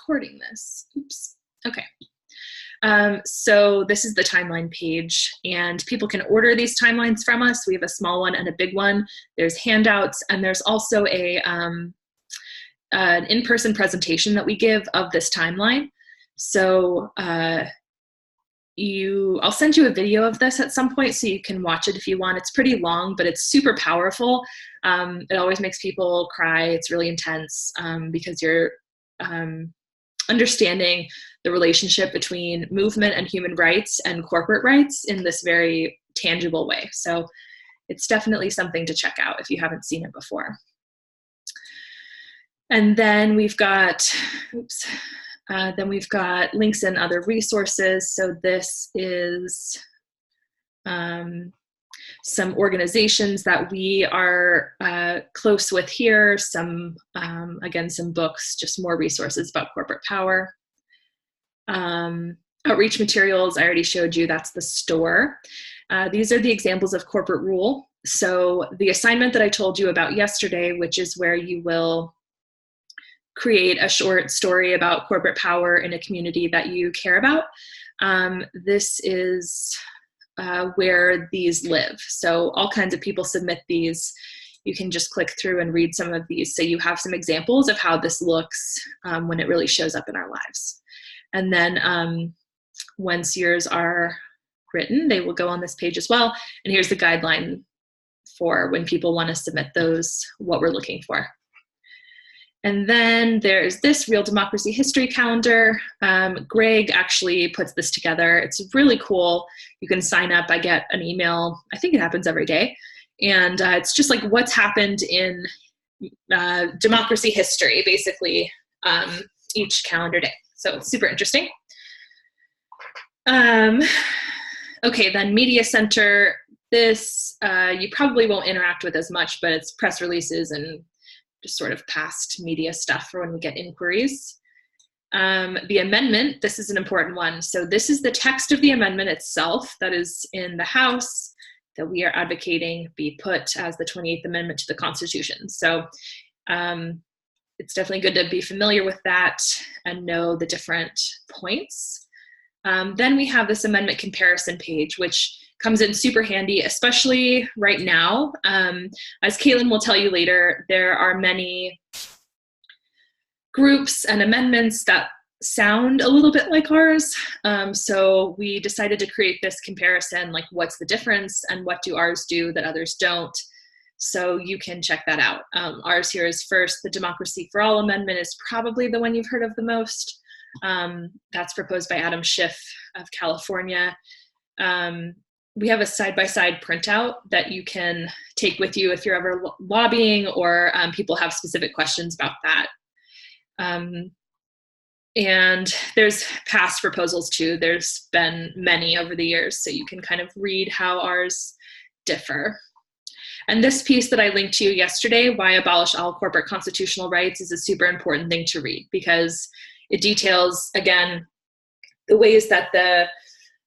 recording this. Oops. Okay. So this is the timeline page, and people can order these timelines from us. We have a small one and a big one. There's handouts, and there's also an in-person presentation that we give of this timeline. So I'll send you a video of this at some point so you can watch it if you want. It's pretty long, but it's super powerful. It always makes people cry. It's really intense because you're understanding the relationship between movement and human rights and corporate rights in this very tangible way. So it's definitely something to check out if you haven't seen it before. And then we've got, links and other resources. So this is some organizations that we are close with here, again, some books, just more resources about corporate power. Outreach materials, I already showed you, that's the store. These are the examples of corporate rule. So the assignment that I told you about yesterday, which is where you will create a short story about corporate power in a community that you care about, this is where these live. So all kinds of people submit these. You can just click through and read some of these so you have some examples of how this looks when it really shows up in our lives. And then once yours are written, they will go on this page as well. And here's the guideline for when people want to submit those, what we're looking for. And then there's this Real Democracy History Calendar. Greg actually puts this together. It's really cool. You can sign up. I get an email. I think it happens every day. And it's just like what's happened in democracy history, basically, each calendar day. So it's super interesting. Okay, then Media Center. This you probably won't interact with as much, but it's press releases and just sort of past media stuff for when we get inquiries. The amendment, this is an important one. So this is the text of the amendment itself that is in the House that we are advocating be put as the 28th Amendment to the Constitution. So it's definitely good to be familiar with that and know the different points. Then we have this amendment comparison page, which comes in super handy, especially right now. As Caitlin will tell you later, there are many groups and amendments that sound a little bit like ours. So we decided to create this comparison, like what's the difference and what do ours do that others don't? So you can check that out. Ours here is first, the Democracy for All Amendment is probably the one you've heard of the most. That's proposed by Adam Schiff of California. We have a side-by-side printout that you can take with you if you're ever lobbying or people have specific questions about that. And there's past proposals too. There's been many over the years, so you can kind of read how ours differ. And this piece that I linked to you yesterday, Why Abolish All Corporate Constitutional Rights, is a super important thing to read because it details, again, the ways that the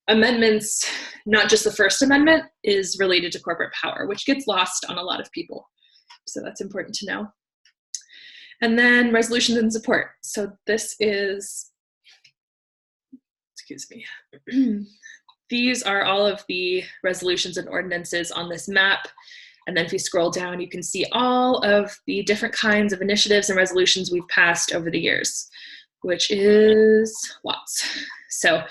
amendments, not just the First Amendment, is related to corporate power, which gets lost on a lot of people. So that's important to know. And then resolutions and support. So this is, excuse me, these are all of the resolutions and ordinances on this map. And then if you scroll down, you can see all of the different kinds of initiatives and resolutions we've passed over the years, which is lots. So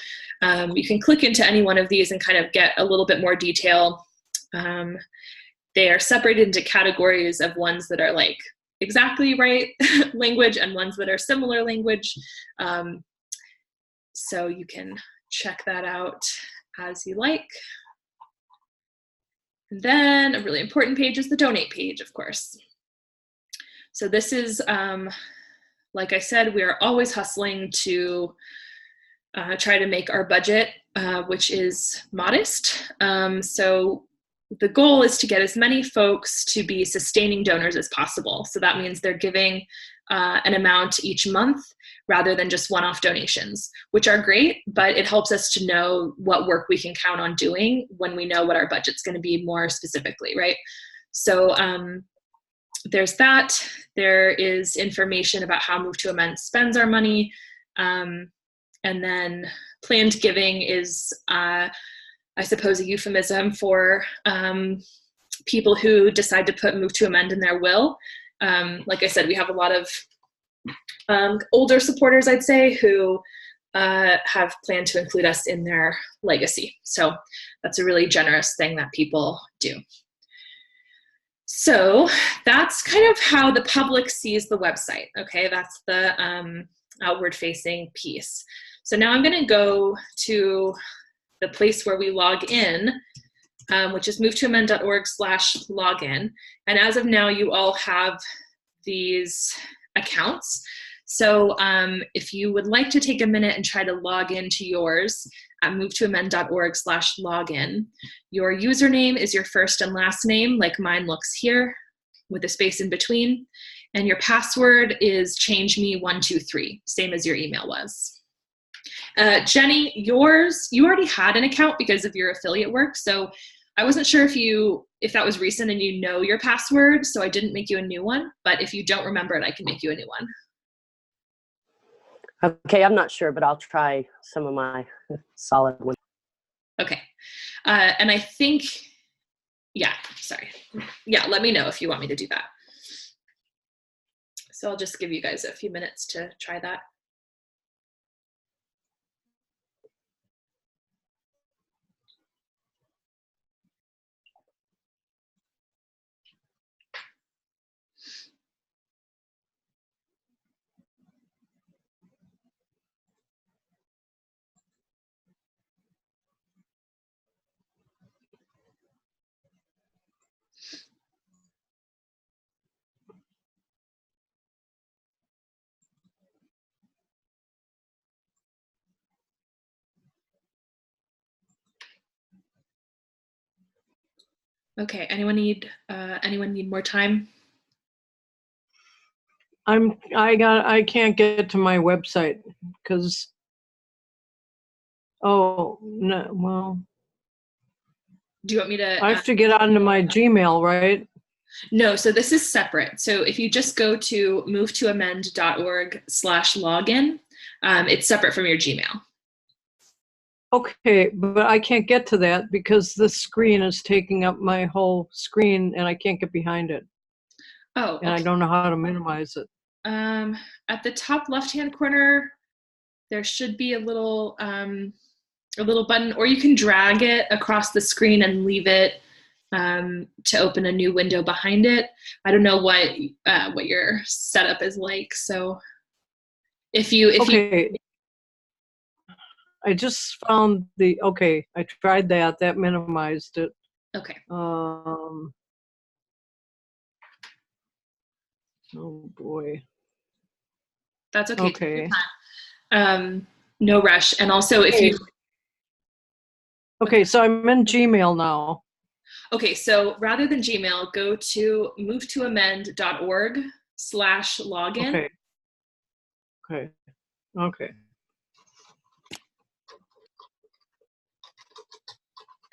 you can click into any one of these and kind of get a little bit more detail. They are separated into categories of ones that are like exactly right language and ones that are similar language. So you can check that out as you like. And then a really important page is the donate page, of course. So this is, like I said, we are always hustling to try to make our budget, which is modest. So the goal is to get as many folks to be sustaining donors as possible. So that means they're giving an amount each month rather than just one-off donations, which are great, but it helps us to know what work we can count on doing when we know what our budget's going to be more specifically, right? So there's that. There is information about how Move to Amend spends our money. And then planned giving is, I suppose, a euphemism for people who decide to move to amend in their will. Like I said, we have a lot of older supporters, I'd say, who have planned to include us in their legacy. So that's a really generous thing that people do. So that's kind of how the public sees the website. Okay, that's the outward facing piece. So now I'm going to go to the place where we log in, which is movetoamend.org/login. And as of now, you all have these accounts. So if you would like to take a minute and try to log into yours at movetoamend.org/login, your username is your first and last name, like mine looks here, with a space in between. And your password is changeme123, same as your email was. Jenny, yours, you already had an account because of your affiliate work. So I wasn't sure if that was recent and you know your password, so I didn't make you a new one. But if you don't remember it, I can make you a new one. Okay, I'm not sure, but I'll try some of my solid ones. Okay. And I think, yeah, sorry. Yeah, let me know if you want me to do that. So I'll just give you guys a few minutes to try that. Okay, anyone need more time? I can't get to my website because, oh no, well, Do you want me to? I have to get onto my Gmail, right? No, so this is separate. So if you just go to movetoamend.org/login, it's separate from your Gmail. Okay, but I can't get to that because this screen is taking up my whole screen and I can't get behind it. Oh, okay. And I don't know how to minimize it. At the top left-hand corner, there should be a little button, or you can drag it across the screen and leave it to open a new window behind it. I don't know what your setup is like. So if you I just found okay, I tried that. That minimized it. Okay. Oh boy. That's okay. Okay. No rush. And also if you... Okay, so I'm in Gmail now. Okay, so rather than Gmail, go to movetoamend.org/login. Okay.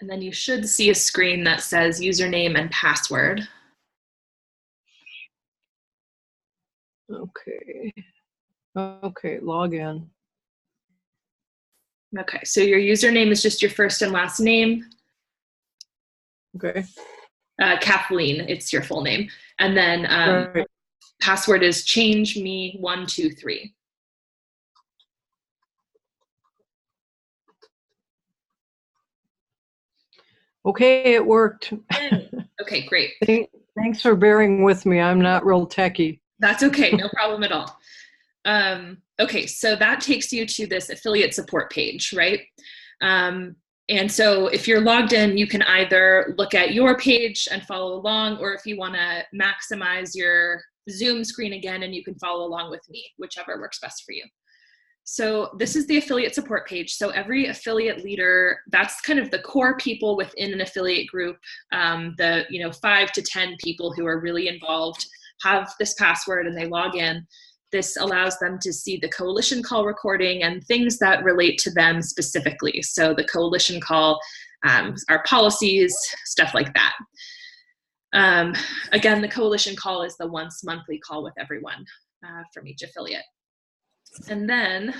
And then you should see a screen that says username and password. Okay, log in. Okay, so your username is just your first and last name. Okay. Kathleen, it's your full name. And then Right. Password is changeme123. Okay, it worked. Okay, great. Thanks for bearing with me. I'm not real techie. That's okay, no problem at all. Okay, so that takes you to this affiliate support page, right? And so if you're logged in, you can either look at your page and follow along, or if you want to maximize your Zoom screen again, and you can follow along with me, whichever works best for you. So this is the affiliate support page. So every affiliate leader, that's kind of the core people within an affiliate group, the 5 to 10 people who are really involved have this password and they log in. This allows them to see the coalition call recording and things that relate to them specifically. So the coalition call, our policies, stuff like that. Again, the coalition call is the once monthly call with everyone from each affiliate. And then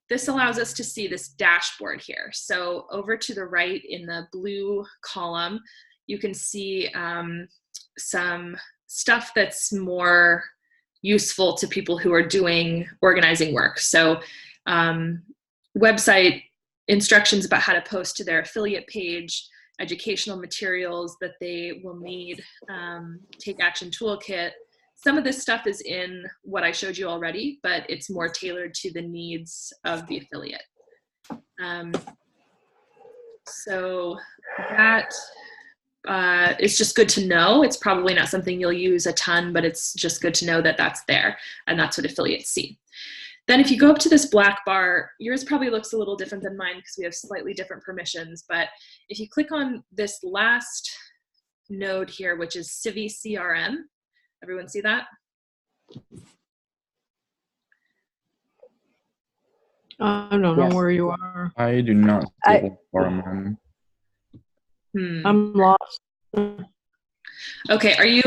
this allows us to see this dashboard here. So over to the right in the blue column, you can see some stuff that's more useful to people who are doing organizing work. So website instructions about how to post to their affiliate page, educational materials that they will need, take action toolkit. Some of this stuff is in what I showed you already, but it's more tailored to the needs of the affiliate. So that it's just good to know. It's probably not something you'll use a ton, but it's just good to know that that's there, and that's what affiliates see. Then if you go up to this black bar, yours probably looks a little different than mine because we have slightly different permissions, but if you click on this last node here, which is Civi CRM, everyone see that? I don't know Yes. where you are. I do not see the forum. I'm lost. Okay, are you,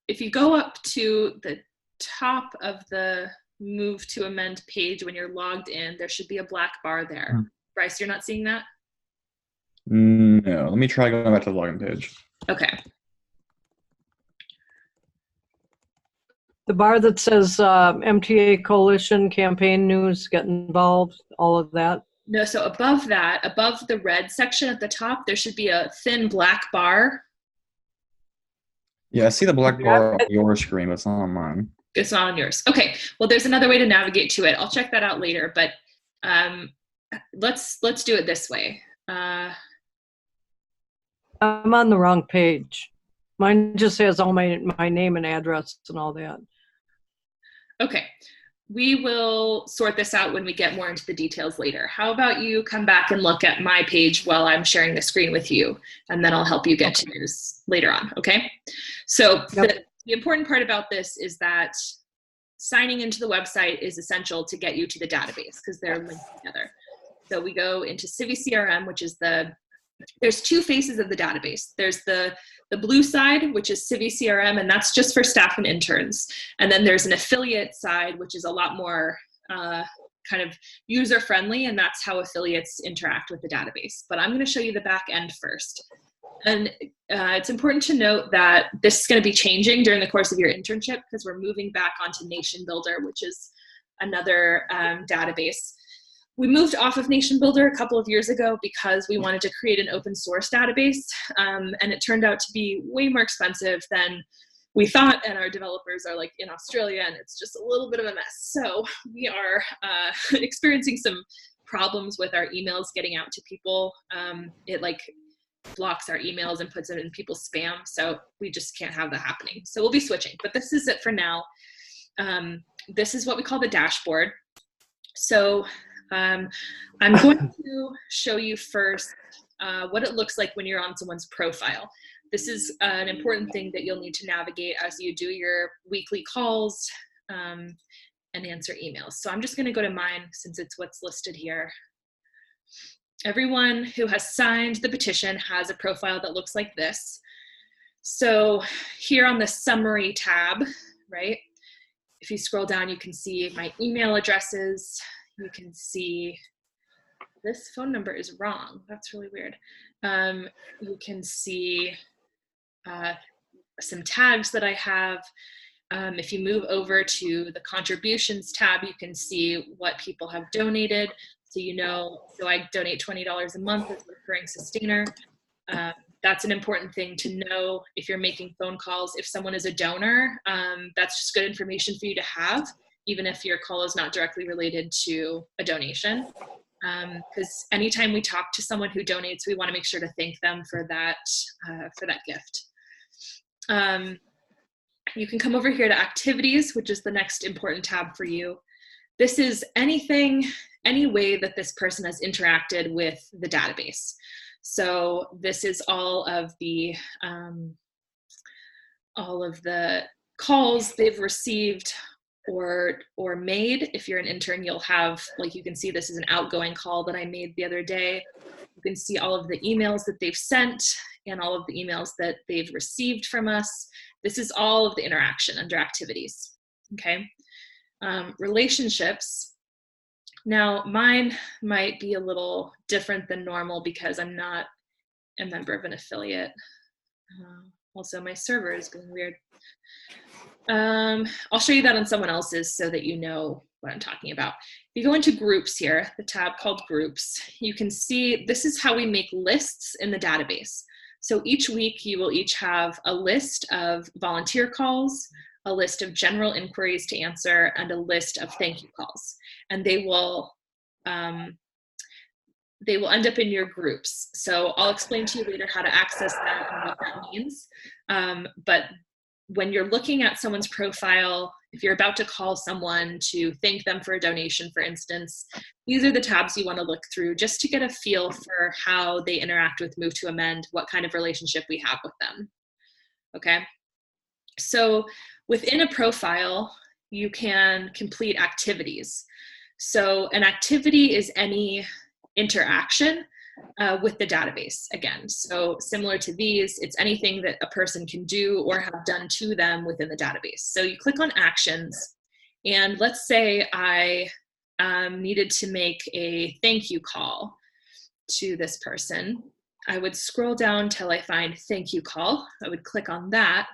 if you go up to the top of the move to amend page when you're logged in, there should be a black bar there. Bryce, you're not seeing that? No, let me try going back to the login page. Okay. The bar that says MTA Coalition campaign news, get involved, all of that. No, so above that, above the red section at the top, there should be a thin black bar. Yeah, I see the black bar on your screen, but it's not on mine. It's not on yours. Okay, well, there's another way to navigate to it. I'll check that out later, but let's do it this way. I'm on the wrong page. Mine just has all my name and address and all that. Okay, we will sort this out when we get more into the details later. How about you come back and look at my page while I'm sharing the screen with you, and then I'll help you get to yours later on, okay? So the important part about this is that signing into the website is essential to get you to the database because they're linked together. So we go into Civi CRM, which is there's two faces of the database. There's the blue side, which is Civi CRM, and that's just for staff and interns. And then there's an affiliate side, which is a lot more kind of user-friendly, and that's how affiliates interact with the database. But I'm going to show you the back end first. And it's important to note that this is going to be changing during the course of your internship because we're moving back onto Nation Builder, which is another database. We moved off of Nation Builder a couple of years ago because we wanted to create an open source database, and it turned out to be way more expensive than we thought, and our developers are like in Australia, and it's just a little bit of a mess. So we are experiencing some problems with our emails getting out to people. It like blocks our emails and puts it in people's spam, so we just can't have that happening. So we'll be switching, but this is it for now. This is what we call the dashboard. So I'm going to show you first what it looks like when you're on someone's profile. This is an important thing that you'll need to navigate as you do your weekly calls and answer emails. So I'm just going to go to mine since it's what's listed here. Everyone who has signed the petition has a profile that looks like this. So here on the summary tab, right, if you scroll down, you can see my email addresses. You can see this phone number is wrong. That's really weird. You can see some tags that I have. If you move over to the contributions tab, you can see what people have donated. So you know, so I donate $20 a month as a recurring sustainer. That's an important thing to know if you're making phone calls. If someone is a donor, that's just good information for you to have, even if your call is not directly related to a donation. Because anytime we talk to someone who donates, we want to make sure to thank them for that gift. You can come over here to activities, which is the next important tab for you. This is any way that this person has interacted with the database. So this is all of the calls they've received or made. If you're an intern, you'll have, like you can see this is an outgoing call that I made the other day. You can see all of the emails that they've sent and all of the emails that they've received from us. This is all of the interaction under activities, okay? Relationships. Now, mine might be a little different than normal because I'm not a member of an affiliate. Also, my server is being weird. I'll show you that on someone else's so that you know what I'm talking about. If you go into groups here, the tab called groups, you can see this is how we make lists in the database. So each week you will each have a list of volunteer calls, a list of general inquiries to answer, and a list of thank you calls. And they will end up in your groups. So I'll explain to you later how to access that and what that means. But when you're looking at someone's profile, if you're about to call someone to thank them for a donation, for instance, these are the tabs you want to look through just to get a feel for how they interact with Move to Amend, what kind of relationship we have with them. Okay, so within a profile, you can complete activities. So an activity is any interaction with the database again. So similar to these, it's anything that a person can do or have done to them within the database. So you click on actions, and let's say I needed to make a thank you call to this person. I would scroll down till I find thank you call. I would click on that,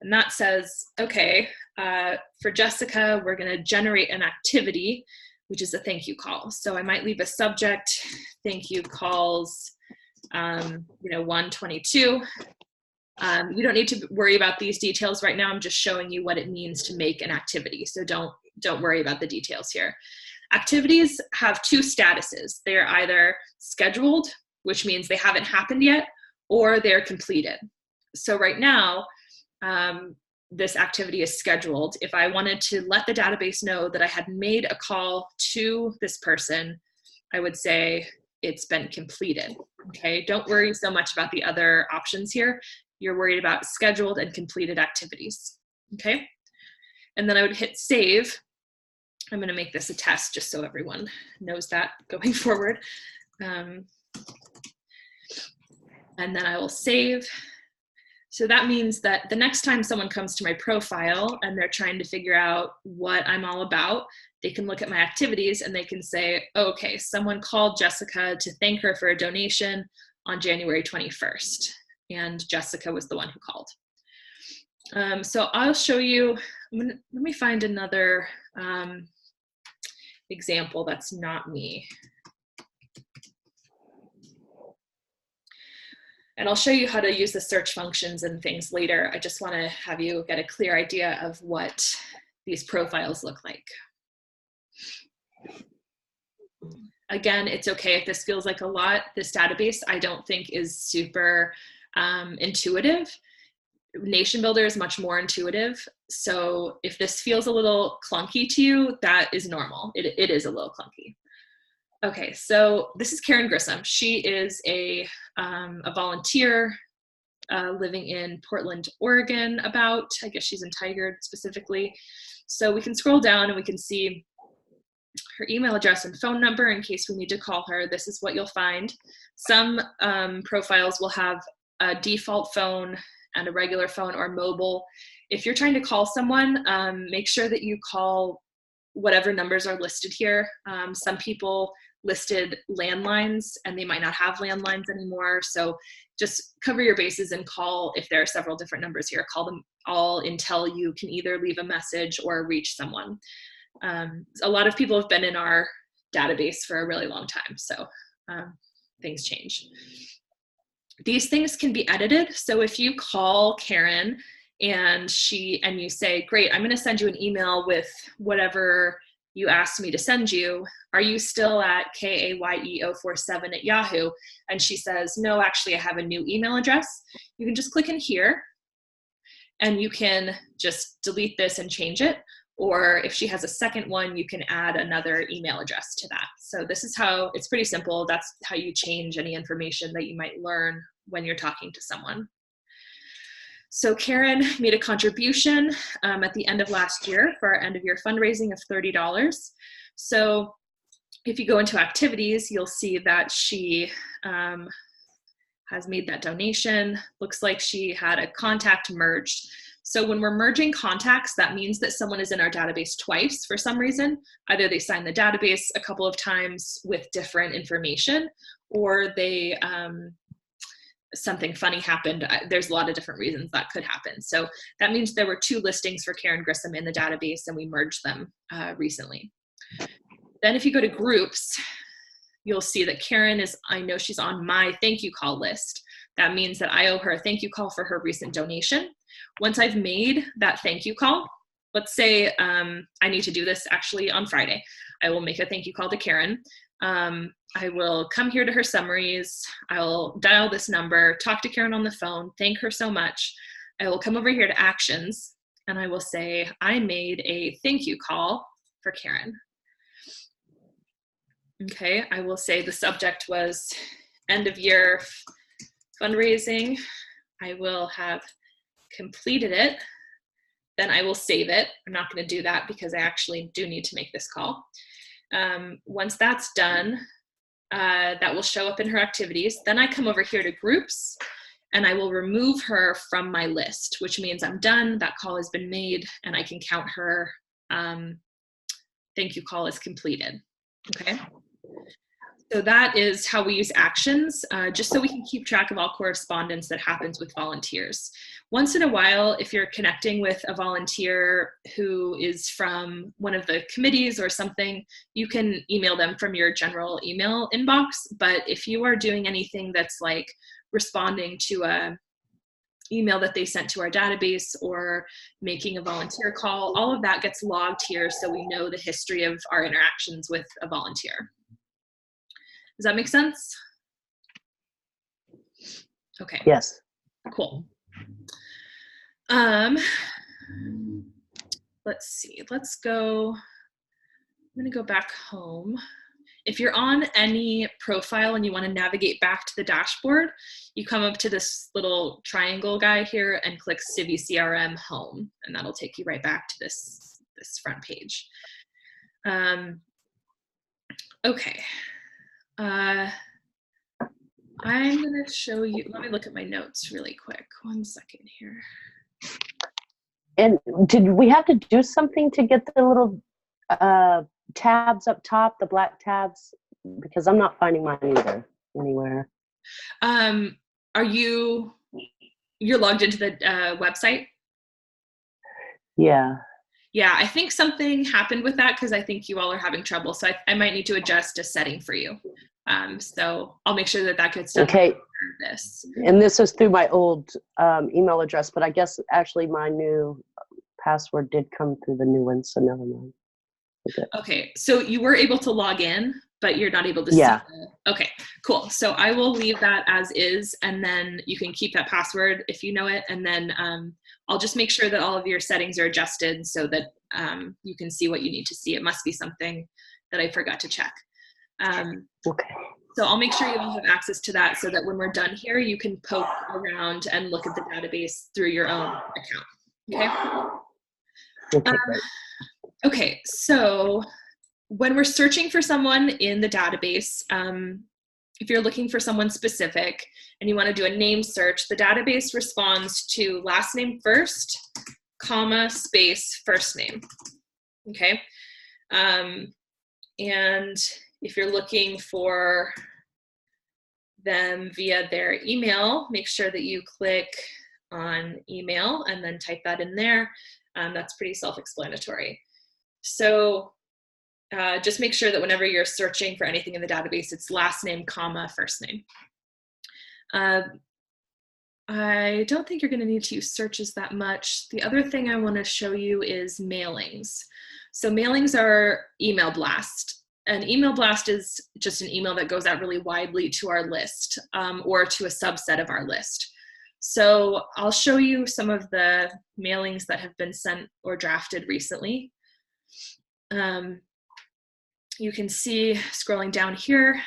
and that says, okay, for Jessica, we're gonna generate an activity, which is a thank you call. So I might leave a subject, thank you calls, 122. You don't need to worry about these details right now. I'm just showing you what it means to make an activity. So don't worry about the details here. Activities have two statuses. They're either scheduled, which means they haven't happened yet, or they're completed. So right now, this activity is scheduled. If I wanted to let the database know that I had made a call to this person, I would say it's been completed. Okay, don't worry so much about the other options here. You're worried about scheduled and completed activities. Okay, and then I would hit save. I'm going to make this a test just so everyone knows that going forward. And then I will save. So that means that the next time someone comes to my profile and they're trying to figure out what I'm all about, they can look at my activities and they can say, oh, okay, someone called Jessica to thank her for a donation on January 21st. And Jessica was the one who called. So I'll show you, let me find another example that's not me. And I'll show you how to use the search functions and things later. I just want to have you get a clear idea of what these profiles look like. Again, it's okay if this feels like a lot. This database I don't think is super intuitive. Nation Builder is much more intuitive. So if this feels a little clunky to you, that is normal. It is a little clunky. Okay, so this is Karen Grissom. She is a volunteer living in Portland, Oregon I guess she's in Tigard specifically. So we can scroll down and we can see her email address and phone number in case we need to call her. This is what you'll find. Some profiles will have a default phone and a regular phone or mobile. If you're trying to call someone, make sure that you call whatever numbers are listed here. Some people listed landlines and they might not have landlines anymore. So just cover your bases and call, if there are several different numbers here, call them all until you can either leave a message or reach someone. A lot of people have been in our database for a really long time, so things change. These things can be edited. So if you call Karen and you say, great, I'm going to send you an email with whatever you asked me to send you. Are you still at kaye047@Yahoo? And she says, no, actually I have a new email address. You can just click in here and you can just delete this and change it. Or if she has a second one, you can add another email address to that. So this is how, it's pretty simple. That's how you change any information that you might learn when you're talking to someone. So Karen made a contribution at the end of last year for our end of year fundraising of $30. So if you go into activities, you'll see that she has made that donation. Looks like she had a contact merged. So when we're merging contacts, that means that someone is in our database twice for some reason. Either they signed the database a couple of times with different information, or they something funny happened. There's a lot of different reasons that could happen. So that means there were 2 listings for Karen Grissom in the database, and we merged them recently. Then if you go to groups, you'll see that Karen is, I know she's on my thank you call list. That means that I owe her a thank you call for her recent donation. Once I've made that thank you call, let's say I need to do this actually on Friday. I will make a thank you call to Karen. I will come here to her summaries. I'll dial this number, talk to Karen on the phone, thank her so much. I will come over here to actions, and I will say, I made a thank you call for Karen. Okay, I will say the subject was end of year fundraising. I will have completed it. Then I will save it. I'm not going to do that because I actually do need to make this call. Once that's done, that will show up in her activities. Then I come over here to groups, and I will remove her from my list, which means I'm done. That call has been made, and I can count her thank you call as completed. Okay. So that is how we use actions, just so we can keep track of all correspondence that happens with volunteers. Once in a while, if you're connecting with a volunteer who is from one of the committees or something, you can email them from your general email inbox. But if you are doing anything that's like responding to a email that they sent to our database or making a volunteer call, all of that gets logged here so we know the history of our interactions with a volunteer. Does that make sense? Okay. Yes. Cool. Let's see. Let's go. I'm going to go back home. If you're on any profile and you want to navigate back to the dashboard, you come up to this little triangle guy here and click Civi CRM Home, and that'll take you right back to this front page. Okay. I'm going to show you, let me look at my notes really quick. 1 second here. And did we have to do something to get the little tabs up top, the black tabs? Because I'm not finding mine either anywhere. You're logged into the website? Yeah. Yeah, I think something happened with that because I think you all are having trouble. So I might need to adjust a setting for you. So I'll make sure that gets done. Okay. This. And this is through my old email address, but I guess actually my new password did come through the new one, so never mind. Okay, so you were able to log in, but you're not able to see the, okay, cool. So I will leave that as is, and then you can keep that password if you know it, and then I'll just make sure that all of your settings are adjusted so that you can see what you need to see. It must be something that I forgot to check. Okay. So I'll make sure you all have access to that so that when we're done here, you can poke around and look at the database through your own account. Okay? Okay, great. Okay, so when we're searching for someone in the database, if you're looking for someone specific and you want to do a name search, the database responds to last name first, comma, space, first name. Okay? And if you're looking for them via their email, make sure that you click on email and then type that in there. That's pretty self-explanatory. So just make sure that whenever you're searching for anything in the database, it's last name, comma, first name. I don't think you're going to need to use searches that much. The other thing I want to show you is mailings. So mailings are email blast. An email blast is just an email that goes out really widely to our list or to a subset of our list. So I'll show you some of the mailings that have been sent or drafted recently. You can see scrolling down here,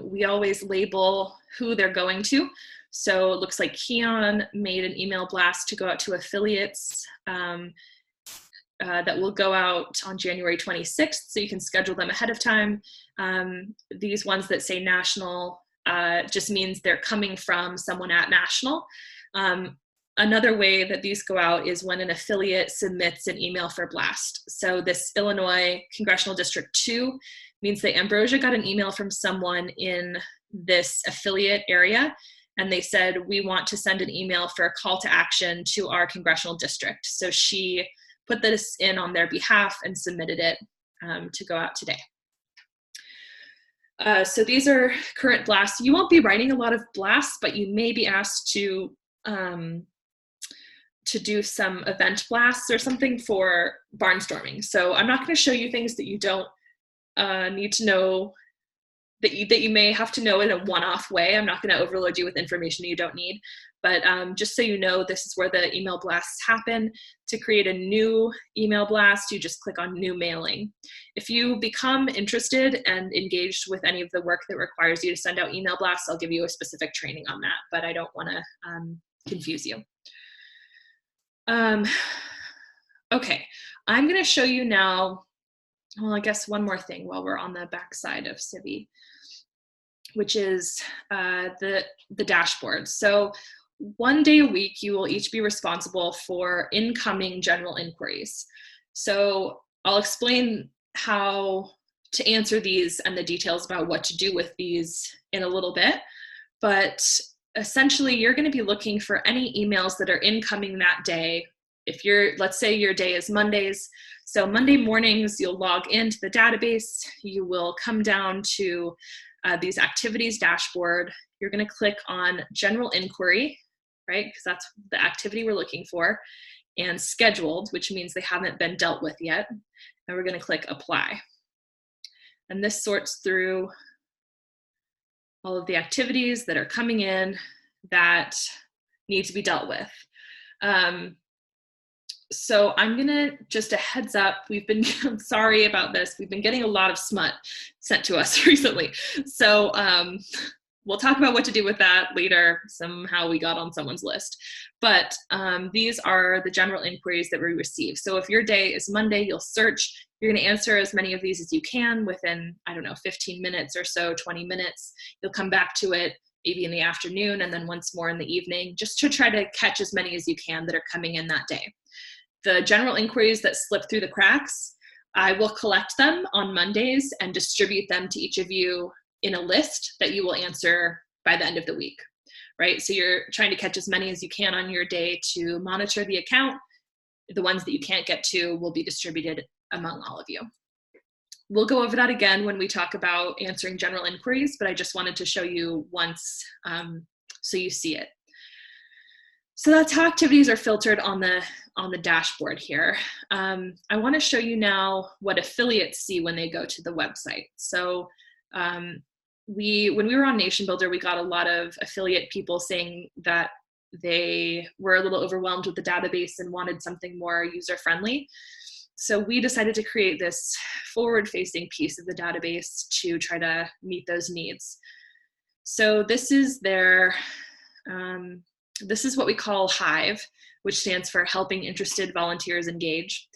we always label who they're going to. So it looks like Keon made an email blast to go out to affiliates that will go out on January 26th, so you can schedule them ahead of time. These ones that say national just means they're coming from someone at national. another way that these go out is when an affiliate submits an email for blast. So this Illinois Congressional District 2 means that Ambrosia got an email from someone in this affiliate area, and they said, we want to send an email for a call to action to our congressional district. So she put this in on their behalf and submitted it to go out today. So these are current blasts. You won't be writing a lot of blasts, but you may be asked to do some event blasts or something for barnstorming. So I'm not going to show you things that you don't need to know, that you may have to know in a one-off way. I'm not going to overload you with information you don't need, but just so you know, this is where the email blasts happen. To create a new email blast, you just click on new mailing. If you become interested and engaged with any of the work that requires you to send out email blasts, I'll give you a specific training on that, but I don't want to confuse you. Okay, I'm going to show you now, well, I guess one more thing while we're on the back side of Civi, which is the dashboard. So one day a week, you will each be responsible for incoming general inquiries. So I'll explain how to answer these and the details about what to do with these in a little bit, but essentially you're going to be looking for any emails that are incoming that day. If let's say your day is Mondays, so Monday mornings, you'll log into the database, you will come down to these activities dashboard, you're going to click on general inquiry, right, because that's the activity we're looking for, and scheduled, which means they haven't been dealt with yet, and we're going to click apply. And this sorts through all of the activities that are coming in that need to be dealt with. So I'm gonna, just a heads up, I'm sorry about this, we've been getting a lot of smut sent to us recently. So we'll talk about what to do with that later. Somehow we got on someone's list. But these are the general inquiries that we receive. So if your day is Monday, you'll search, you're gonna answer as many of these as you can within, I don't know, 15 minutes or so, 20 minutes. You'll come back to it maybe in the afternoon and then once more in the evening, just to try to catch as many as you can that are coming in that day. The general inquiries that slip through the cracks, I will collect them on Mondays and distribute them to each of you in a list that you will answer by the end of the week, right? So you're trying to catch as many as you can on your day to monitor the account. The ones that you can't get to will be distributed among all of you. We'll go over that again when we talk about answering general inquiries, but I just wanted to show you once so you see it. So that's how activities are filtered on the dashboard here. I want to show you now what affiliates see when they go to the website. So when we were on Nation Builder, we got a lot of affiliate people saying that they were a little overwhelmed with the database and wanted something more user-friendly. So we decided to create this forward-facing piece of the database to try to meet those needs. So this is their, this is what we call Hive, which stands for Helping Interested Volunteers Engage.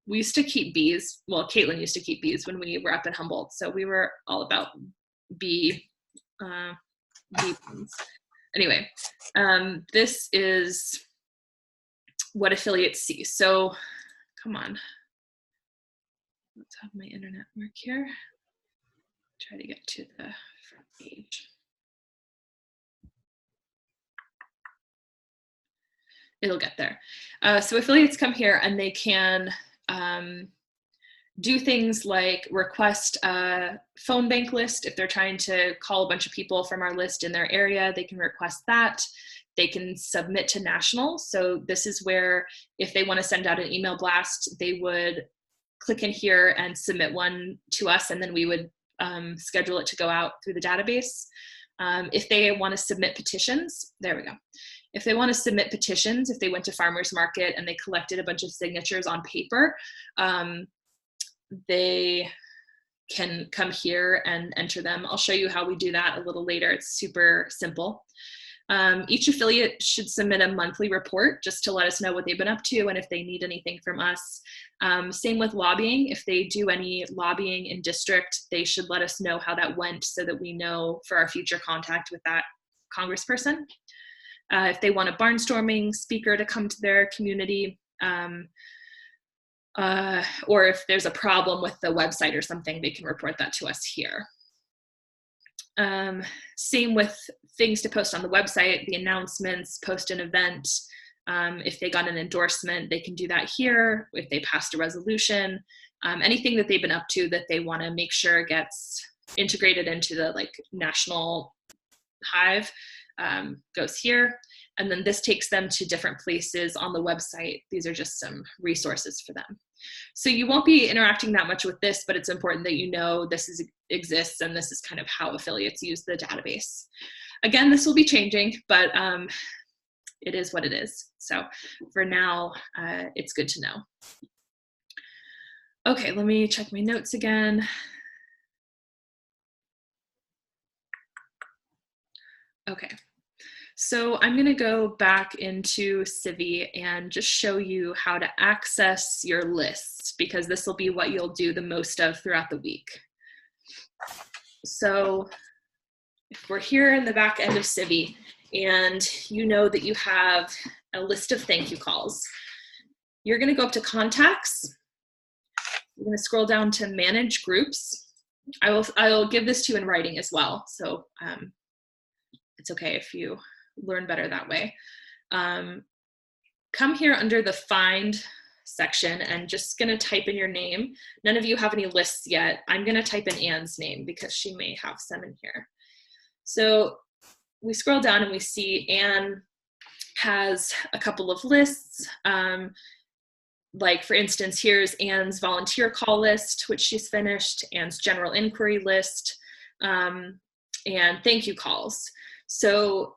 We used to keep bees. Well, Caitlin used to keep bees when we were up in Humboldt. So we were all about bee bees. Anyway, this is what affiliates see. So come on. Let's have my internet work here. Try to get to the front page. It'll get there. So affiliates come here and they can do things like request a phone bank list. If they're trying to call a bunch of people from our list in their area, they can request that. They can submit to national. So this is where if they want to send out an email blast, they would click in here and submit one to us, and then we would schedule it to go out through the database. If they want to submit petitions, there we go. If they want to submit petitions, if they went to farmers market and they collected a bunch of signatures on paper, they can come here and enter them. I'll show you how we do that a little later. It's super simple. Each affiliate should submit a monthly report just to let us know what they've been up to and if they need anything from us. Same with lobbying. If they do any lobbying in district, they should let us know how that went so that we know for our future contact with that congressperson. if they want a barnstorming speaker to come to their community, or if there's a problem with the website or something, they can report that to us here. Same with things to post on the website, the announcements, post an event. If they got an endorsement, they can do that here. If they passed a resolution, anything that they've been up to that they want to make sure gets integrated into the like national Hive goes here. And then this takes them to different places on the website. These are just some resources for them. So you won't be interacting that much with this, but it's important that you know this exists and this is kind of how affiliates use the database. Again, this will be changing, but it is what it is. So for now, it's good to know. Okay, let me check my notes again. Okay, so I'm gonna go back into Civi and just show you how to access your lists, because this will be what you'll do the most of throughout the week. So if we're here in the back end of Civi and you know that you have a list of thank you calls, you're gonna go up to contacts. You're gonna scroll down to manage groups. I'll give this to you in writing as well. So it's okay if you learn better that way. Come here under the find section and just gonna type in your name. None of you have any lists yet. I'm gonna type in Anne's name because she may have some in here. So we scroll down and we see Anne has a couple of lists. Like for instance, here's Anne's volunteer call list, which she's finished, Anne's general inquiry list, and thank you calls. So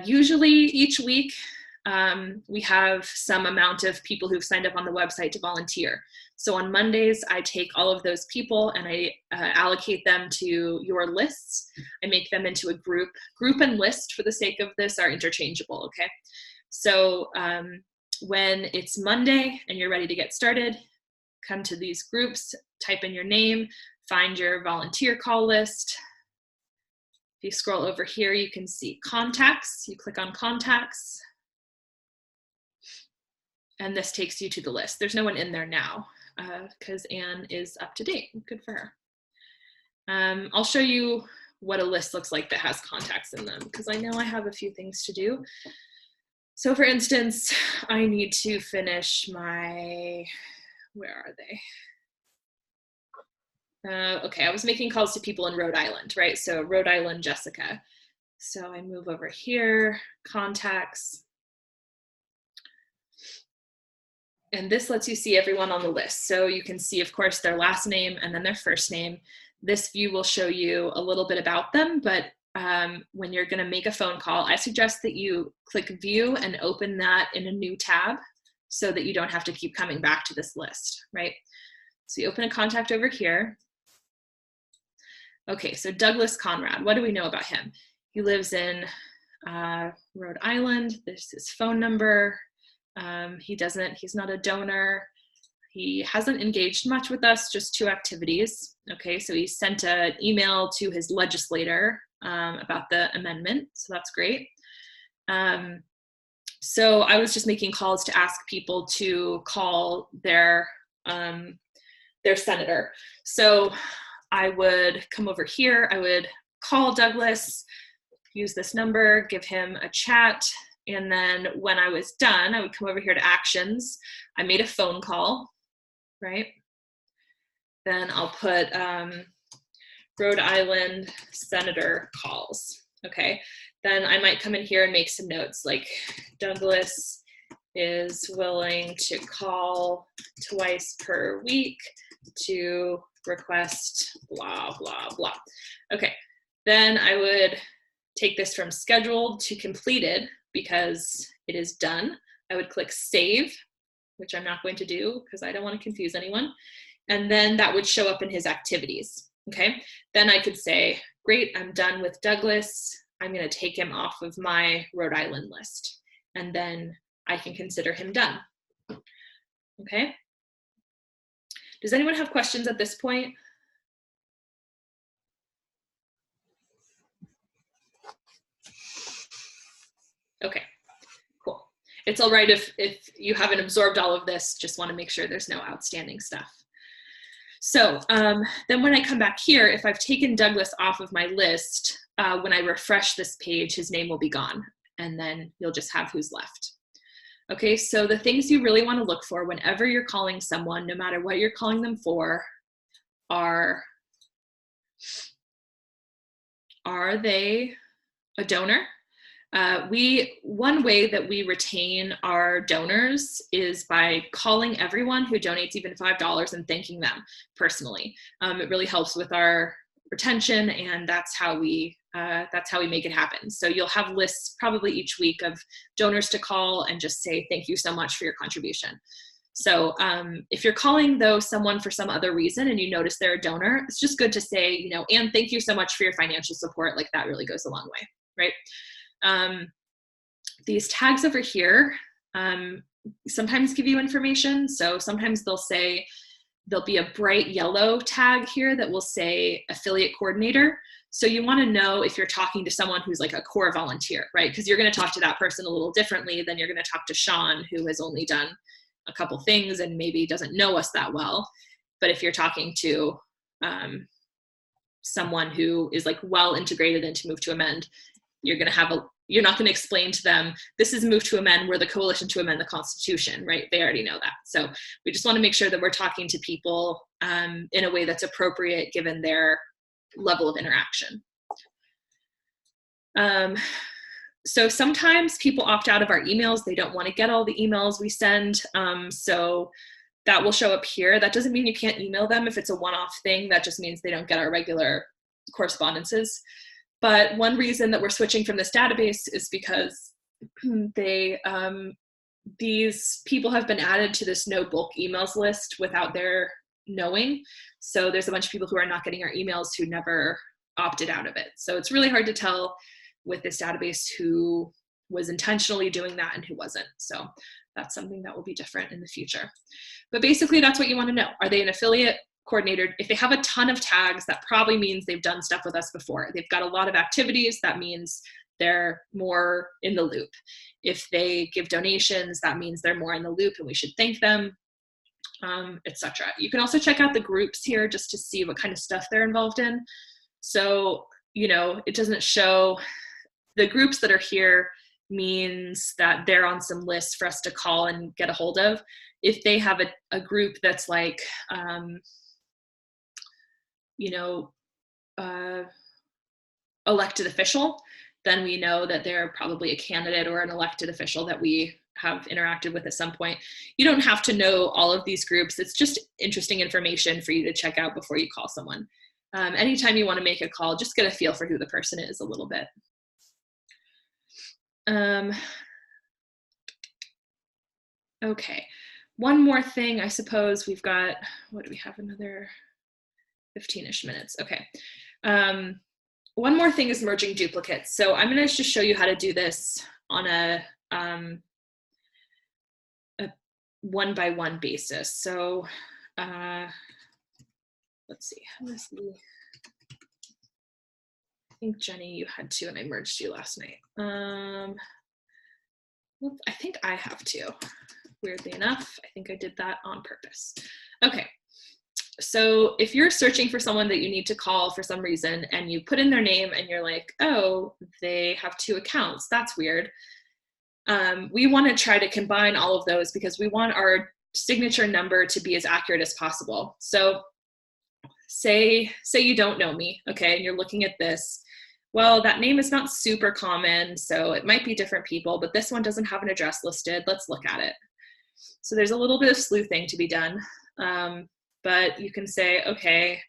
usually each week we have some amount of people who've signed up on the website to volunteer. So on Mondays, I take all of those people and I allocate them to your lists. I make them into a group. Group and list, for the sake of this, are interchangeable, okay? So when it's Monday and you're ready to get started, come to these groups, type in your name, find your volunteer call list. If you scroll over here, you can see contacts. You click on contacts, and this takes you to the list. There's no one in there now because Anne is up to date. Good for her. I'll show you what a list looks like that has contacts in them, because I know I have a few things to do. So for instance, I need to finish my, where are they? Okay, I was making calls to people in Rhode Island, right? So Rhode Island, Jessica. So I move over here, contacts. And this lets you see everyone on the list. So you can see, of course, their last name and then their first name. This view will show you a little bit about them, but when you're gonna make a phone call, I suggest that you click view and open that in a new tab so that you don't have to keep coming back to this list, right? So you open a contact over here. Okay, so Douglas Conrad, what do we know about him? He lives in Rhode Island. There's his phone number. He's not a donor. He hasn't engaged much with us, just 2 activities. Okay, so he sent an email to his legislator about the amendment, so that's great. So I was just making calls to ask people to call their senator. So I would come over here, I would call Douglas, use this number, give him a chat, and then when I was done, I would come over here to actions. I made a phone call, right? Then I'll put Rhode Island senator calls, okay? Then I might come in here and make some notes like Douglas is willing to call twice per week to request blah, blah, blah. Okay, then I would take this from scheduled to completed because it is done. I would click save, which I'm not going to do because I don't want to confuse anyone. And then that would show up in his activities, okay? Then I could say, great, I'm done with Douglas. I'm gonna take him off of my Rhode Island list. And then I can consider him done, okay? Does anyone have questions at this point? Okay. It's all right if you haven't absorbed all of this, just want to make sure there's no outstanding stuff. So then when I come back here, if I've taken Douglas off of my list, when I refresh this page, his name will be gone, and then you'll just have who's left. Okay, so the things you really want to look for whenever you're calling someone, no matter what you're calling them for, are they a donor? One way that we retain our donors is by calling everyone who donates even $5 and thanking them personally. It really helps with our retention, and that's how we make it happen. So you'll have lists probably each week of donors to call and just say thank you so much for your contribution. So if you're calling though someone for some other reason and you notice they're a donor, it's just good to say, you know, and thank you so much for your financial support. Like that really goes a long way, right? These tags over here sometimes give you information. So sometimes there'll be a bright yellow tag here that will say affiliate coordinator. So you want to know if you're talking to someone who's like a core volunteer, right? Because you're going to talk to that person a little differently than you're going to talk to Sean, who has only done a couple things and maybe doesn't know us that well. But if you're talking to someone who is like well integrated into Move to Amend, you're not going to explain to them, this is Move to Amend, we're the coalition to amend the Constitution, right? They already know that. So we just want to make sure that we're talking to people in a way that's appropriate given their level of interaction. So sometimes people opt out of our emails. They don't want to get all the emails we send. So that will show up here. That doesn't mean you can't email them if it's a one-off thing. That just means they don't get our regular correspondences. But one reason that we're switching from this database is because these people have been added to this no bulk emails list without their knowing. So there's a bunch of people who are not getting our emails who never opted out of it. So it's really hard to tell with this database who was intentionally doing that and who wasn't. So that's something that will be different in the future. But basically that's what you want to know. Are they an affiliate coordinator? If they have a ton of tags, that probably means they've done stuff with us before. They've got a lot of activities, that means they're more in the loop. If they give donations, that means they're more in the loop and we should thank them, etc. You can also check out the groups here just to see what kind of stuff they're involved in. So, you know, it doesn't show the groups that are here means that they're on some list for us to call and get a hold of. If they have a group that's like, elected official, then we know that they're probably a candidate or an elected official that we have interacted with at some point. You don't have to know all of these groups. It's just interesting information for you to check out before you call someone. Anytime you want to make a call, just get a feel for who the person is a little bit. Okay, one more thing, I suppose we've got, what do we have, another 15-ish minutes. Okay. One more thing is merging duplicates. So I'm going to just show you how to do this on a one-by-one basis. So let's see. I think Jenny, you had to, and I merged you last night. I think I have to. Weirdly enough, I think I did that on purpose. Okay. So if you're searching for someone that you need to call for some reason and you put in their name and you're like, oh, they have 2 accounts, that's weird. We want to try to combine all of those because we want our signature number to be as accurate as possible. So say you don't know me, okay, and you're looking at this. Well, that name is not super common, so it might be different people, but this one doesn't have an address listed. Let's look at it. So there's a little bit of sleuthing to be done. But you can say, okay,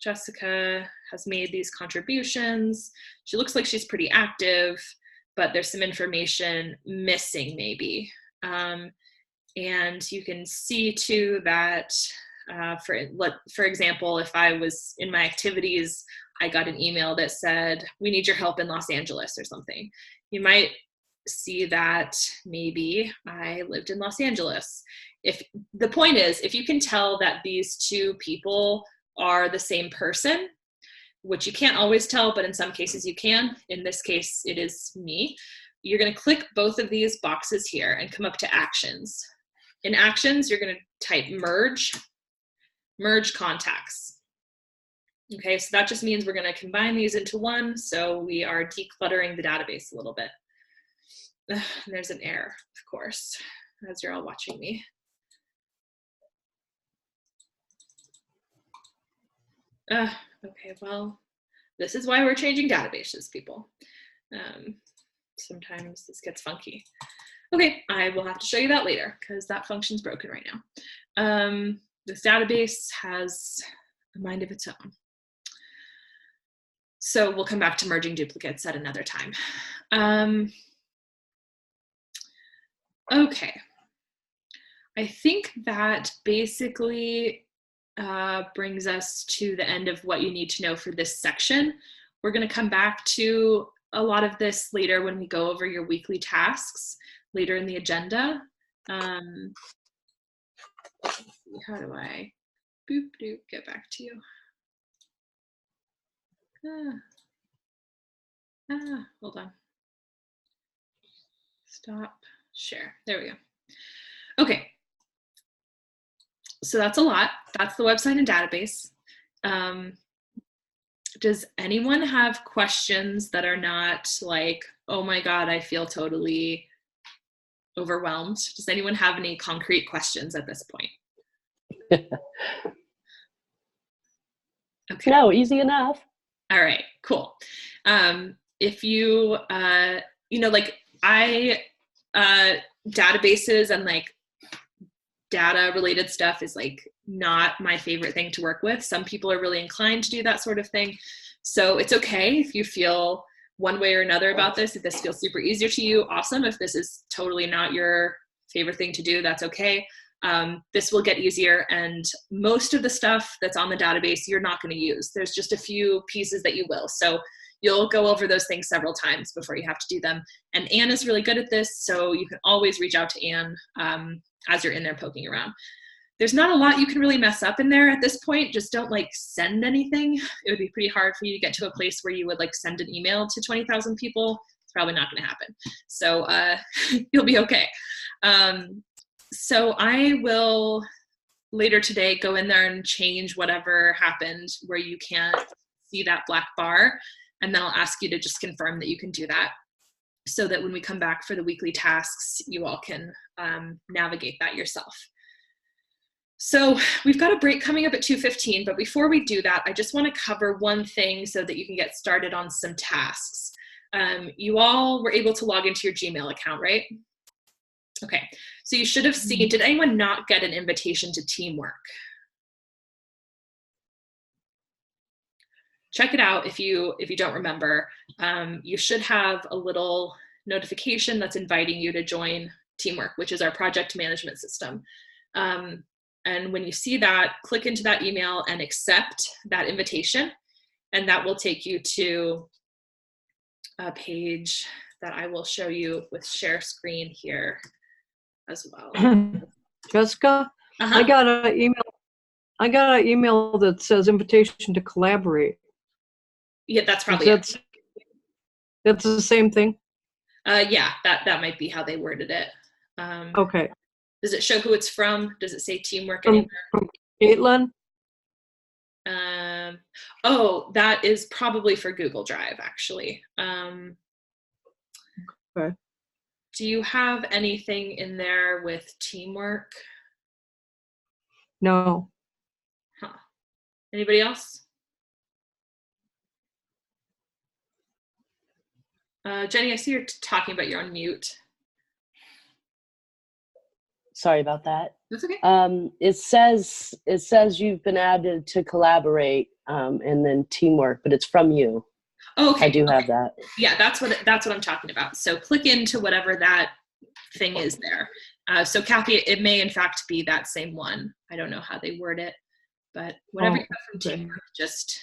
Jessica has made these contributions. She looks like she's pretty active, but there's some information missing maybe. And you can see too that, for example, if I was in my activities, I got an email that said, we need your help in Los Angeles or something. You might see that maybe I lived in Los Angeles. If the point is, if you can tell that these 2 people are the same person, which you can't always tell, but in some cases you can. In this case, it is me. you're going to click both of these boxes here and come up to actions. In actions, you're going to type merge contacts. Okay, so that just means we're going to combine these into one, so we are decluttering the database a little bit. And there's an error, of course, as you're all watching me. Okay, well, this is why we're changing databases, people. Sometimes this gets funky. Okay, I will have to show you that later because that function's broken right now. This database has a mind of its own. So we'll come back to merging duplicates at another time. Okay, I think that basically brings us to the end of what you need to know for this section. We're going to come back to a lot of this later when we go over your weekly tasks later in the agenda. How do I get back to you? Hold on. Stop share. There we go. Okay. So that's a lot. That's the website and database. Does anyone have questions that are not like, oh my God, I feel totally overwhelmed? Does anyone have any concrete questions at this point? Okay. No, easy enough. All right, cool. If you, like databases and like data related stuff is like not my favorite thing to work with. Some people are really inclined to do that sort of thing. So it's okay if you feel one way or another about this. If this feels super easier to you, awesome. If this is totally not your favorite thing to do, that's okay. This will get easier, and most of the stuff that's on the database you're not going to use. There's just a few pieces that you will. So you'll go over those things several times before you have to do them. And Anne is really good at this, so you can always reach out to Anne as you're in there poking around. There's not a lot you can really mess up in there at this point. Just don't like send anything. It would be pretty hard for you to get to a place where you would like send an email to 20,000 people. It's probably not going to happen. So you'll be okay. So I will later today go in there and change whatever happened where you can't see that black bar. And then I'll ask you to just confirm that you can do that so that when we come back for the weekly tasks, you all can navigate that yourself. So we've got a break coming up at 2:15, but before we do that, I just want to cover one thing so that you can get started on some tasks. You all were able to log into your Gmail account, right? Okay, so you should have seen, did anyone not get an invitation to teamwork? Check it out if you don't remember. You should have a little notification that's inviting you to join Teamwork, which is our project management system. And when you see that, click into that email and accept that invitation, and that will take you to a page that I will show you with share screen here as well. Jessica, I got an email that says invitation to collaborate. Yeah, that's probably it. That's the same thing? Yeah, that might be how they worded it. Okay. Does it show who it's from? Does it say Teamwork anywhere? From Caitlin? Oh, that is probably for Google Drive, actually. Okay. Do you have anything in there with Teamwork? No. Huh. Anybody else? Jenny, I see you're talking, but you're on mute. Sorry about that. That's okay. It says you've been added to collaborate, and then teamwork, but it's from you. Oh, okay. I do have that. Yeah, that's what I'm talking about. So click into whatever that thing is there. So Kathy, it may in fact be that same one. I don't know how they word it, but whatever you have from Teamwork, just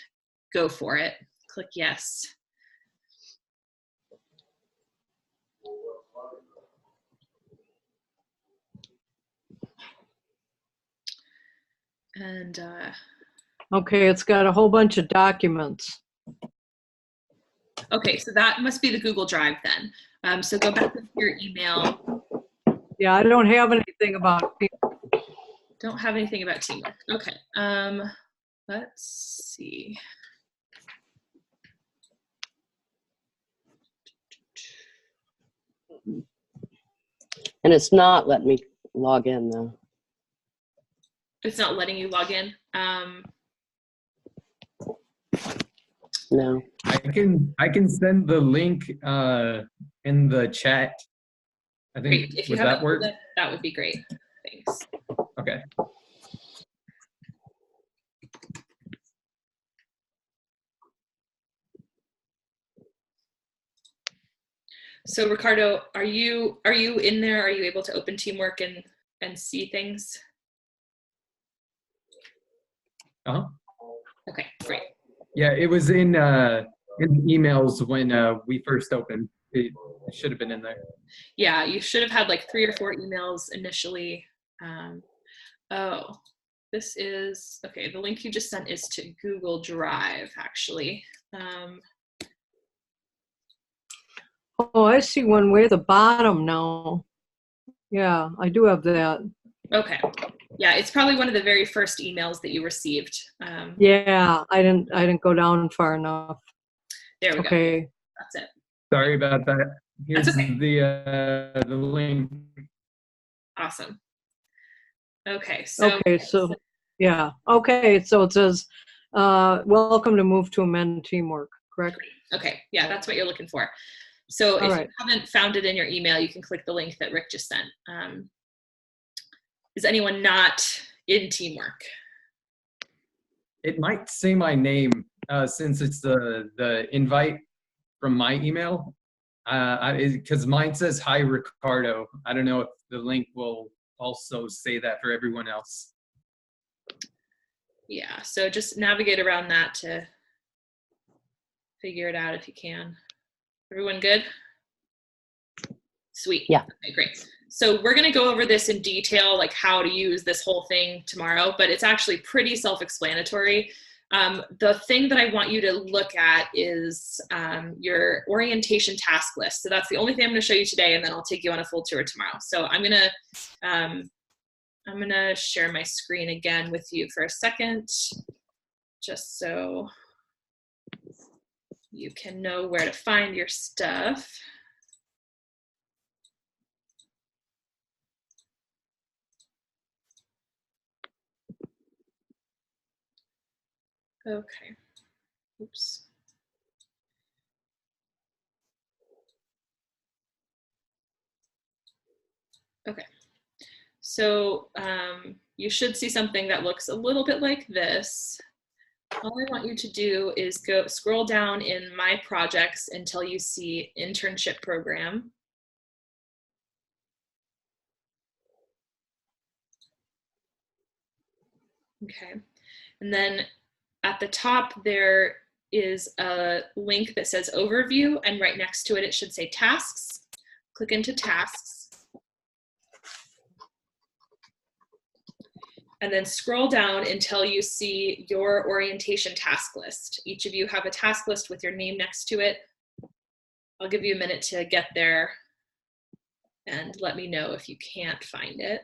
go for it. Click yes. And okay, it's got a whole bunch of documents. okay, so that must be the Google Drive then. So go back to your email. Yeah, I don't have anything about Don't have anything about teamwork. Okay. Let's see. And it's not letting me log in though. It's not letting you log in. No. I can send the link in the chat. I think Great. If you would have that work? that would be great. Thanks. Okay. So Ricardo, are you in there? Are you able to open Teamwork and see things? Uh-huh. Okay, great. Yeah, it was in emails when we first opened. It should have been in there. Yeah, you should have had like 3 or 4 emails initially. Oh, this is, okay, the link you just sent is to Google Drive, actually. Oh, I see one way at the bottom now. Yeah, I do have that. Okay. Yeah, it's probably one of the very first emails that you received. Yeah, I didn't go down far enough. There we go. Okay. That's it. Sorry about that. Here's That's okay. the link. Awesome. Okay, so yeah. Okay, so it says, welcome to Move to Amend Teamwork, correct? okay, yeah, that's what you're looking for. So if right. you haven't found it in your email, you can click the link that Rick just sent. Is anyone not in Teamwork? It might say my name since it's the invite from my email. Because mine says hi Ricardo. I don't know if the link will also say that for everyone else. Yeah, so just navigate around that to figure it out if you can. Everyone good? Sweet. Yeah. Okay, great. So we're going to go over this in detail, like how to use this whole thing tomorrow, but it's actually pretty self-explanatory. The thing that I want you to look at is your orientation task list. So that's the only thing I'm going to show you today, and then I'll take you on a full tour tomorrow. So I'm going to share my screen again with you for a second, just so you can know where to find your stuff. Okay. Oops. Okay. So you should see something that looks a little bit like this. All I want you to do is go scroll down in My Projects until you see Internship Program. Okay. And then at the top there is a link that says Overview, and right next to it, it should say Tasks. Click into Tasks. And then scroll down until you see your orientation task list. Each of you have a task list with your name next to it. I'll give you a minute to get there and let me know if you can't find it.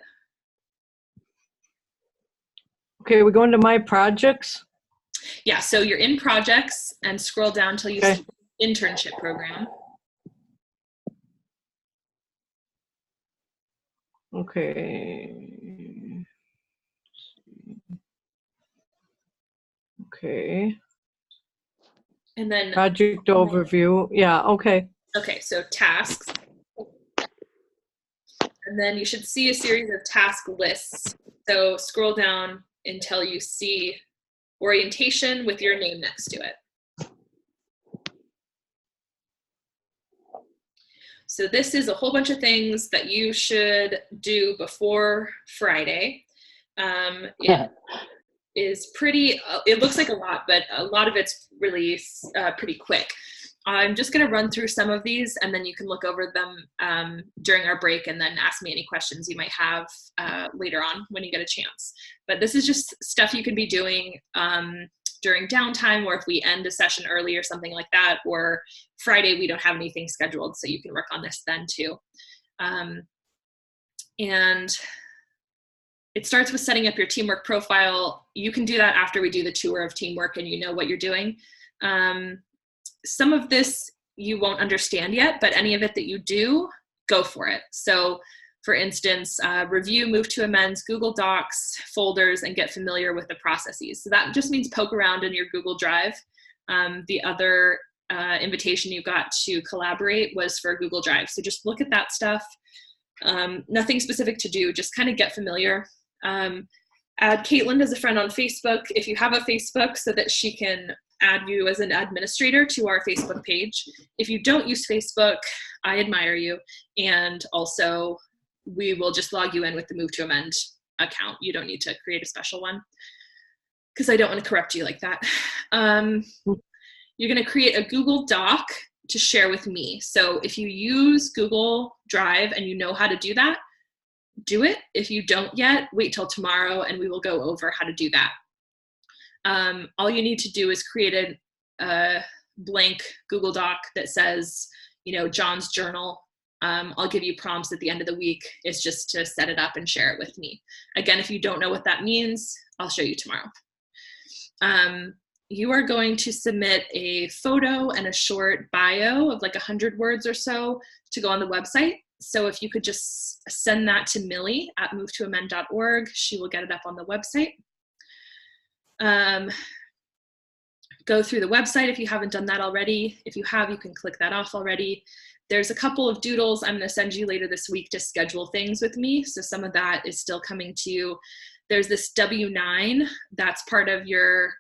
Okay, we go into My Projects. Yeah, so you're in Projects and scroll down till you see Internship Program. Okay. Okay. And then Project overview. Yeah, okay. okay, so tasks. And then you should see a series of task lists. So scroll down until you see orientation with your name next to it. So this is a whole bunch of things that you should do before Friday. It is pretty, it looks like a lot, but a lot of it's really pretty quick. I'm just going to run through some of these, and then you can look over them during our break and then ask me any questions you might have later on when you get a chance. But this is just stuff you can be doing during downtime, or if we end a session early or something like that, or Friday we don't have anything scheduled, so you can work on this then too. And it starts with setting up your teamwork profile. You can do that after we do the tour of teamwork and you know what you're doing. Some of this you won't understand yet, but any of it that you do, go for it. So for instance, review, move to amends, Google Docs, folders, and get familiar with the processes. So that just means poke around in your Google Drive. The other invitation you got to collaborate was for Google Drive. So just look at that stuff. Nothing specific to do, just kind of get familiar. Add Caitlin as a friend on Facebook if you have a Facebook, so that she can add you as an administrator to our Facebook page. If you don't use Facebook, I admire you. And also, we will just log you in with the Move to Amend account. You don't need to create a special one, because I don't want to corrupt you like that. You're going to create a Google Doc to share with me. So if you use Google Drive and you know how to do that, do it. If you don't yet, wait till tomorrow and we will go over how to do that. All you need to do is create a blank Google Doc that says, John's journal. I'll give you prompts at the end of the week. It's just to set it up and share it with me. Again, if you don't know what that means, I'll show you tomorrow. You are going to submit a photo and a short bio of like 100 words or so to go on the website. So if you could just send that to Millie at movetoamend.org, she will get it up on the website. Go through the website if you haven't done that already. If you have, you can click that off already. There's a couple of doodles I'm going to send you later this week to schedule things with me. So some of that is still coming to you. There's this W-9 that's part of your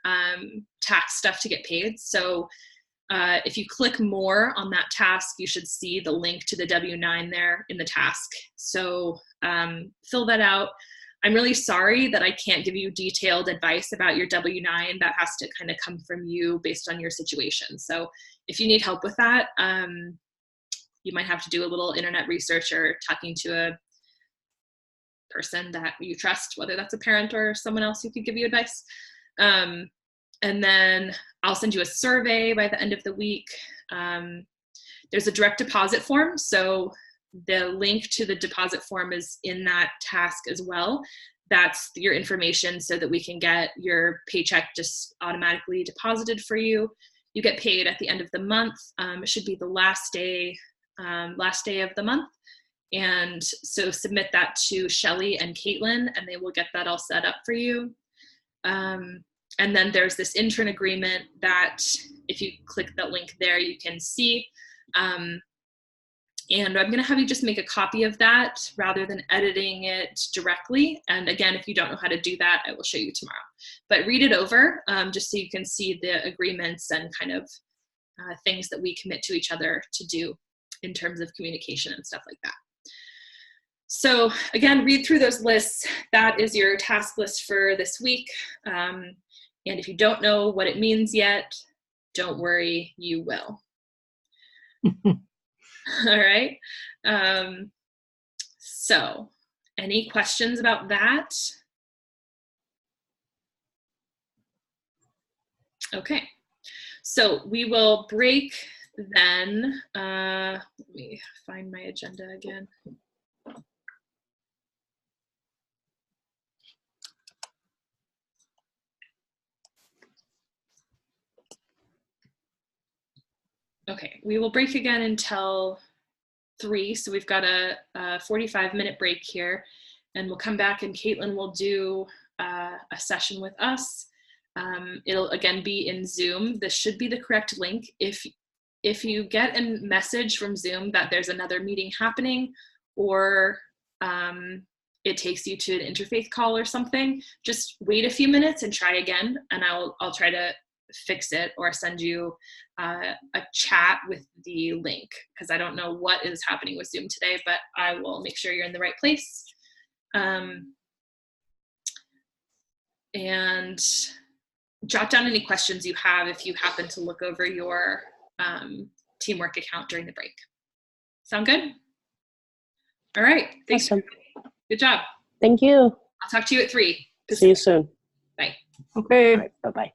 tax stuff to get paid. So if you click more on that task, you should see the link to the W-9 there in the task. So fill that out. I'm really sorry that I can't give you detailed advice about your W-9. That has to kind of come from you based on your situation. So if you need help with that, you might have to do a little internet research or talking to a person that you trust, whether that's a parent or someone else who could give you advice. And then I'll send you a survey by the end of the week. There's a direct deposit form. So the link to the deposit form is in that task as well. That's your information so that we can get your paycheck just automatically deposited for you. You get paid at the end of the month. It should be the last day of the month. And so submit that to Shelly and Caitlin, and they will get that all set up for you. And then there's this intern agreement that if you click that link there, you can see. And I'm going to have you just make a copy of that rather than editing it directly. And again, if you don't know how to do that, I will show you tomorrow. But read it over just so you can see the agreements and kind of things that we commit to each other to do in terms of communication and stuff like that. So again, read through those lists. That is your task list for this week. And if you don't know what it means yet, don't worry, you will. All right. So any questions about that? Okay. So we will break then. Let me find my agenda again. Okay, we will break again until 3. So we've got a 45-minute break here, and we'll come back and Caitlin will do a session with us. It'll again be in Zoom. This should be the correct link. If you get a message from Zoom that there's another meeting happening, or it takes you to an interfaith call or something, just wait a few minutes and try again, and I'll try to fix it or send you a chat with the link, because I don't know what is happening with Zoom today, but I will make sure you're in the right place. And jot down any questions you have if you happen to look over your teamwork account during the break. Sound good? All right. Thanks. Awesome. Good job. Thank you. I'll talk to you at 3. See you soon. Bye. Okay. All right, bye-bye.